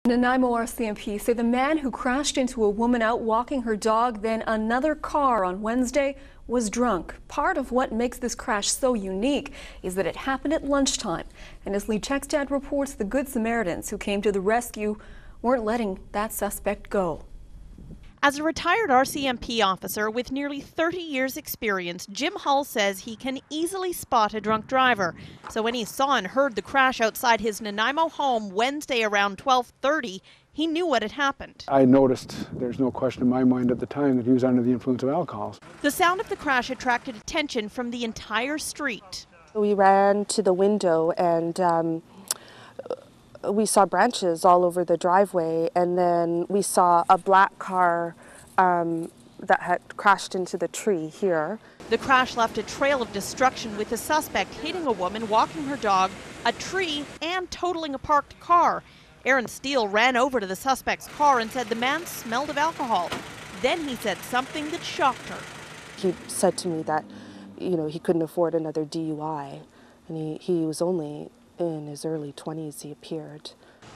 Nanaimo RCMP say the man who crashed into a woman out walking her dog, then another car on Wednesday, was drunk. Part of what makes this crash so unique is that it happened at lunchtime. And as Lee Czekstad reports, the Good Samaritans who came to the rescue weren't letting that suspect go. As a retired RCMP officer with nearly 30 years experience, Jim Hull says he can easily spot a drunk driver. So when he saw and heard the crash outside his Nanaimo home Wednesday around 12:30, he knew what had happened. I noticed, there's no question in my mind at the time, that he was under the influence of alcohol. The sound of the crash attracted attention from the entire street. We ran to the window and we saw branches all over the driveway, and then we saw a black car that had crashed into the tree here. The crash left a trail of destruction, with the suspect hitting a woman walking her dog, a tree, and totaling a parked car. Aaron Steele ran over to the suspect's car and said the man smelled of alcohol. Then he said something that shocked her. He said to me that, he couldn't afford another DUI, and he was only in his early 20s, he appeared.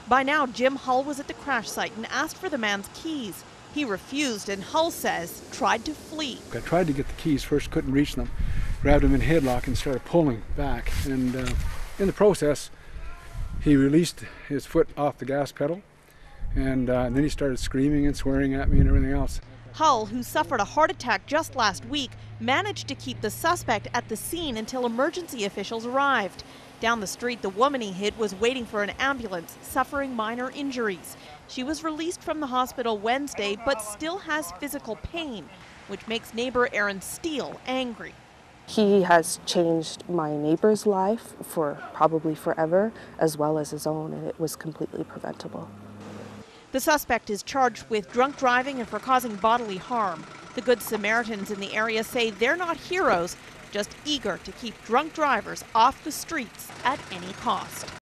By now, Jim Hull was at the crash site and asked for the man's keys. He refused, and Hull says tried to flee. I tried to get the keys first, couldn't reach them. Grabbed him in a headlock and started pulling back. And in the process, he released his foot off the gas pedal, and then he started screaming and swearing at me and everything else. Hull, who suffered a heart attack just last week, managed to keep the suspect at the scene until emergency officials arrived. Down the street, the woman he hit was waiting for an ambulance, suffering minor injuries. She was released from the hospital Wednesday, but still has physical pain, which makes neighbor Aaron Steele angry. He has changed my neighbor's life for probably forever, as well as his own, and it was completely preventable. The suspect is charged with drunk driving and for causing bodily harm. The Good Samaritans in the area say they're not heroes, just eager to keep drunk drivers off the streets at any cost.